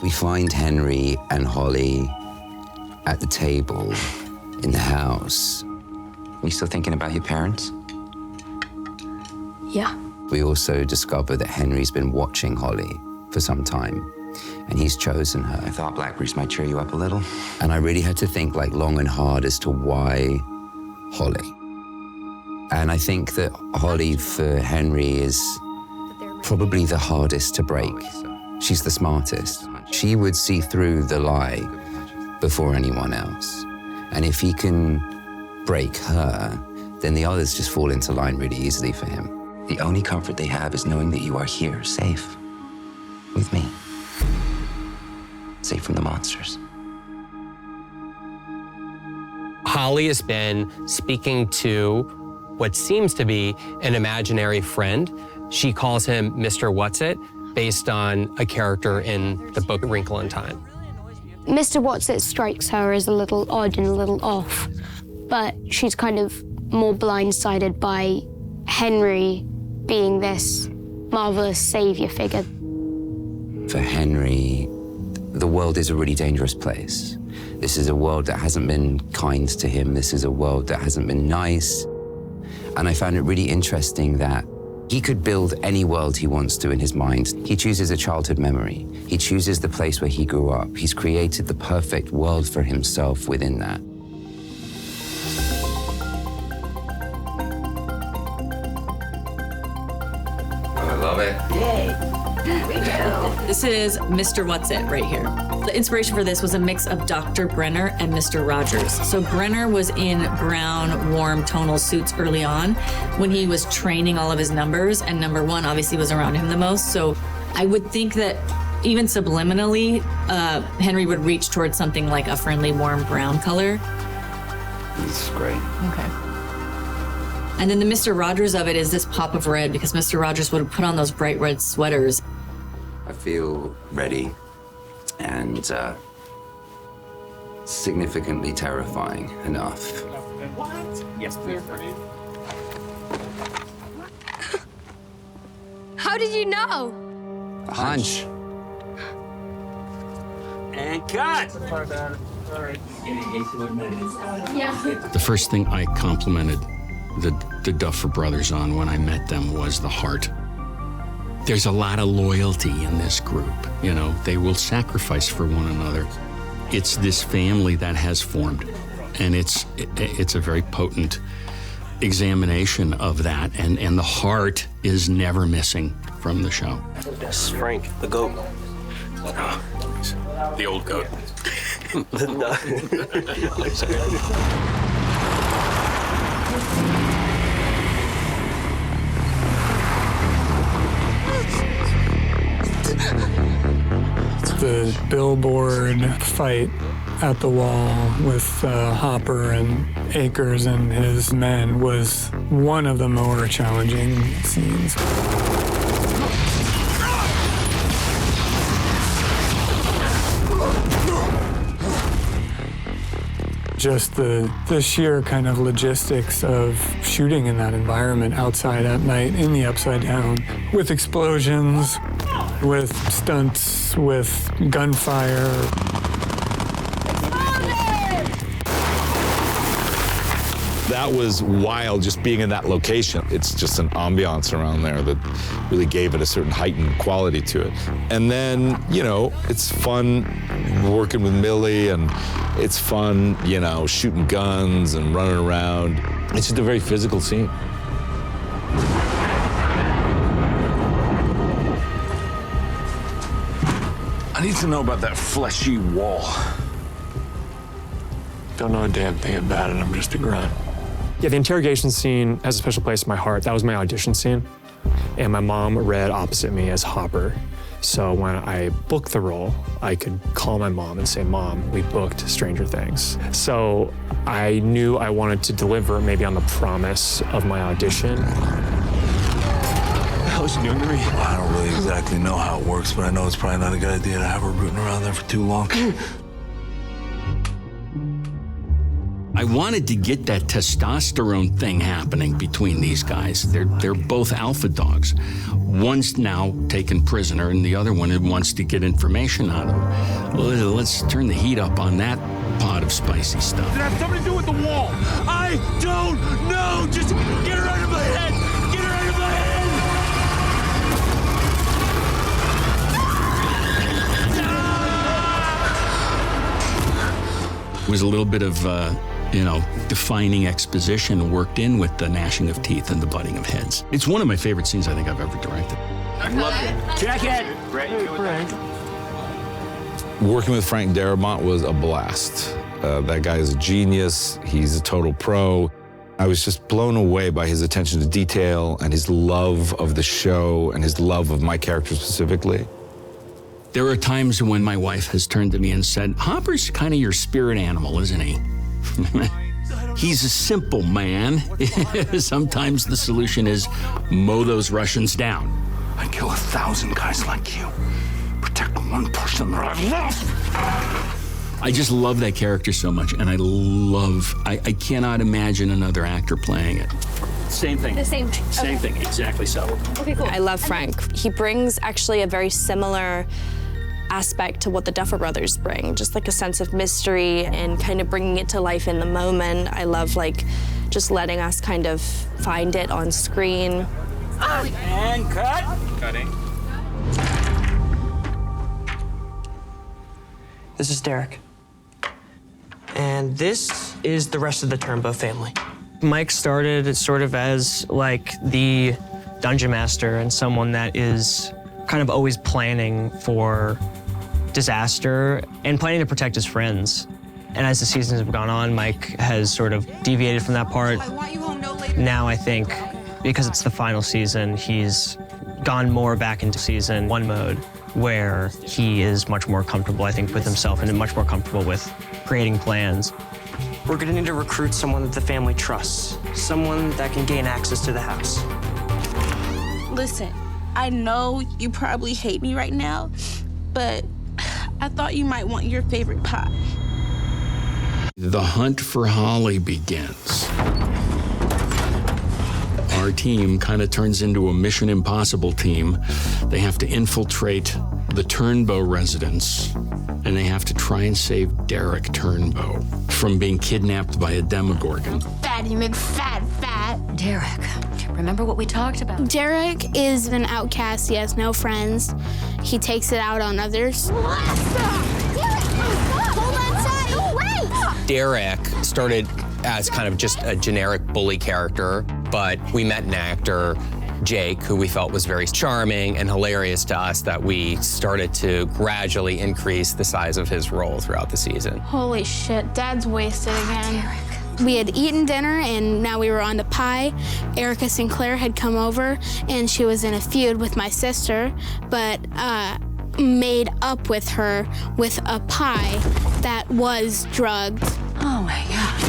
We find Henry and Holly at the table in the house. You still thinking about your parents? Yeah. We also discover that Henry's been watching Holly for some time, and he's chosen her. I thought Blackberries might cheer you up a little. And I really had to think like long and hard as to why Holly. And I think that Holly for Henry is probably the hardest to break. She's the smartest. She would see through the lie before anyone else. And if he can break her, then the others just fall into line really easily for him. The only comfort they have is knowing that you are here, safe, with me. Safe from the monsters. Holly has been speaking to what seems to be an imaginary friend. She calls him Mr. Whatsit, based on a character in the book Wrinkle in Time. Mr. Whatsit strikes her as a little odd and a little off, but she's kind of more blindsided by Henry being this marvelous savior figure. For Henry, the world is a really dangerous place. This is a world that hasn't been kind to him. This is a world that hasn't been nice. And I found it really interesting that he could build any world he wants to in his mind. He chooses a childhood memory. He chooses the place where he grew up. He's created the perfect world for himself within that. I love it. This is Mr. Whatsit right here. The inspiration for this was a mix of Dr. Brenner and Mr. Rogers. So Brenner was in brown, warm, tonal suits early on when he was training all of his numbers, and number one obviously was around him the most. So I would think that even subliminally, Henry would reach towards something like a friendly, warm brown color. It's great. Okay. And then the Mr. Rogers of it is this pop of red, because Mr. Rogers would have put on those bright red sweaters. I feel ready and significantly terrifying enough. What? Yes, please. How did you know? A hunch. And cut! The first thing I complimented the Duffer Brothers on when I met them was the heart. There's a lot of loyalty in this group. You know, they will sacrifice for one another. It's this family that has formed, and it's a very potent examination of that, and the heart is never missing from the show. That's Frank, the goat. The old goat. The billboard fight at the wall with Hopper and Akers and his men was one of the more challenging scenes. Just the sheer kind of logistics of shooting in that environment outside at night in the Upside Down with explosions, with stunts, with gunfire. That was wild, just being in that location. It's just an ambiance around there that really gave it a certain heightened quality to it. And then, you know, it's fun working with Millie, and it's fun, you know, shooting guns and running around. It's just a very physical scene. I need to know about that fleshy wall. Don't know a damn thing about it, I'm just a grunt. Yeah, the interrogation scene has a special place in my heart. That was my audition scene. And my mom read opposite me as Hopper. So when I booked the role, I could call my mom and say, "Mom, we booked Stranger Things." So I knew I wanted to deliver maybe on the promise of my audition. What the hell is she doing to me? Well, I don't really exactly know how it works, but I know it's probably not a good idea to have her rooting around there for too long. I wanted to get that testosterone thing happening between these guys. They're both alpha dogs. One's now taken prisoner, and the other one wants to get information out of him. Let's turn the heat up on that pot of spicy stuff. Did it have something to do with the wall? I don't know. Just get her out of my head. Get her out of my head. It was a little bit of, defining exposition worked in with the gnashing of teeth and the butting of heads. It's one of my favorite scenes I think I've ever directed. Love it. Check it. Working with Frank Darabont was a blast. That guy is a genius. He's a total pro. I was just blown away by his attention to detail and his love of the show and his love of my character specifically. There are times when my wife has turned to me and said, Hopper's kind of your spirit animal, isn't he? He's a simple man. Sometimes the solution is mow those Russians down. I kill 1,000 guys like you. Protect one person that I love. I just love that character so much, and I cannot imagine another actor playing it. Same thing. The same thing. Same thing, exactly so. Okay, cool. I love Frank. He brings actually a very similar aspect to what the Duffer Brothers bring, just like a sense of mystery and kind of bringing it to life in the moment. I love just letting us kind of find it on screen. And cut. Cutting. This is Derek. And this is the rest of the Turnbow family. Mike started sort of as the dungeon master and someone that is kind of always planning for disaster and planning to protect his friends. And as the seasons have gone on, Mike has sort of deviated from that part. Now I think, because it's the final season, he's gone more back into season 1 mode, where he is much more comfortable, I think, with himself and much more comfortable with creating plans. We're gonna need to recruit someone that the family trusts, someone that can gain access to the house. Listen, I know you probably hate me right now, but I thought you might want your favorite pie. The hunt for Holly begins. Our team kind of turns into a Mission Impossible team. They have to infiltrate the Turnbow residence, and they have to try and save Derek Turnbow from being kidnapped by a Demogorgon. Fatty McFat. Derek, remember what we talked about? Derek is an outcast. He has no friends. He takes it out on others. Derek started as kind of just a generic bully character, but we met an actor, Jake, who we felt was very charming and hilarious to us, that we started to gradually increase the size of his role throughout the season. Holy shit, Dad's wasted again. We had eaten dinner and now we were on to pie. Erica Sinclair had come over and she was in a feud with my sister, but made up with her with a pie that was drugged. Oh my God.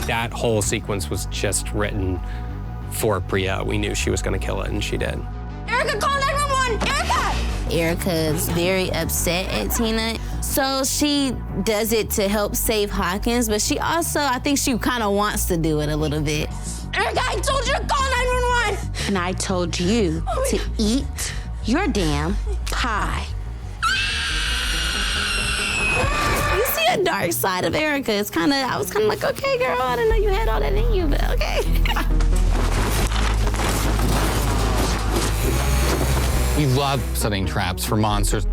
That whole sequence was just written for Priya. We knew she was gonna kill it, and she did. Erica, call 911! Erica! Erica's very upset at Tina. So she does it to help save Hawkins, but she also, I think she kind of wants to do it a little bit. Erica, I told you to call 911! And I told you to eat your damn pie. You see a dark side of Erica. I was kind of like, okay, girl, I didn't know you had all that in you, but okay. We love setting traps for monsters.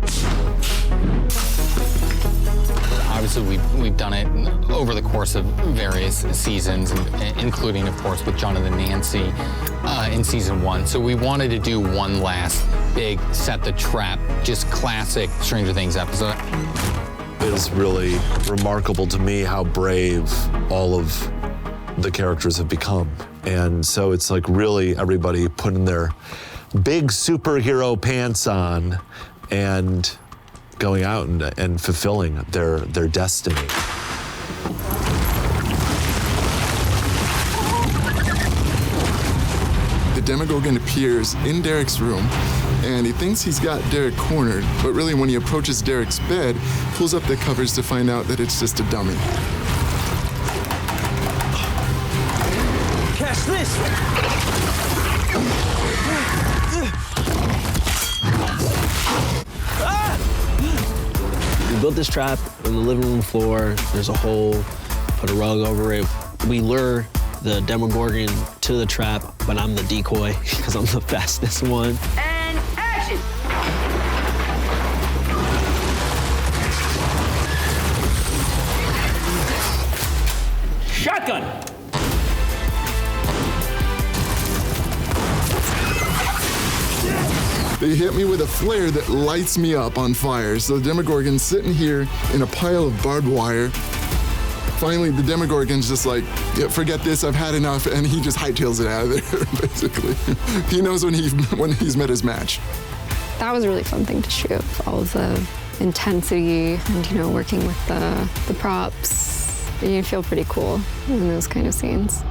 Obviously, we've done it over the course of various seasons, including, of course, with Jonathan Nancy in season 1. So we wanted to do one last big set the trap, just classic Stranger Things episode. It is really remarkable to me how brave all of the characters have become. And so it's like really everybody putting their big superhero pants on and going out and fulfilling their destiny. The Demogorgon appears in Derek's room, and he thinks he's got Derek cornered, but really when he approaches Derek's bed, pulls up the covers to find out that it's just a dummy. Catch this! We built this trap on the living room floor. There's a hole, put a rug over it. We lure the Demogorgon to the trap, but I'm the decoy because I'm the fastest one. And action! Shotgun! They hit me with a flare that lights me up on fire. So the Demogorgon's sitting here in a pile of barbed wire. Finally, the Demogorgon's just like, yeah, forget this, I've had enough, and he just hightails it out of there, basically. He knows when he's met his match. That was a really fun thing to shoot, all of the intensity and, you know, working with the props. You feel pretty cool in those kind of scenes.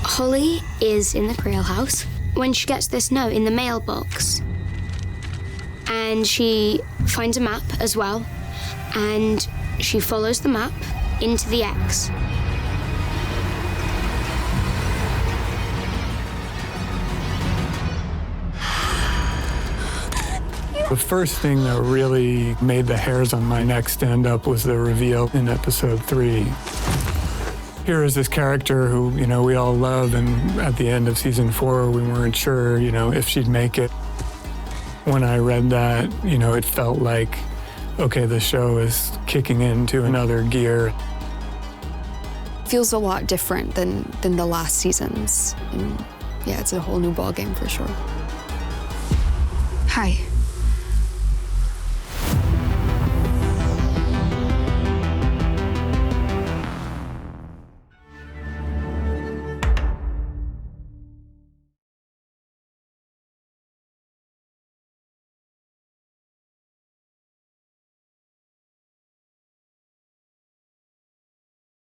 Holly is in the Grail house when she gets this note in the mailbox. And she finds a map as well, and she follows the map into the X. The first thing that really made the hairs on my neck stand up was the reveal in episode 3. Here is this character who, you know, we all love, and at the end of season 4, we weren't sure, you know, if she'd make it. When I read that, you know, it felt like, okay, the show is kicking into another gear. Feels a lot different than the last seasons. And yeah, it's a whole new ballgame for sure. Hi.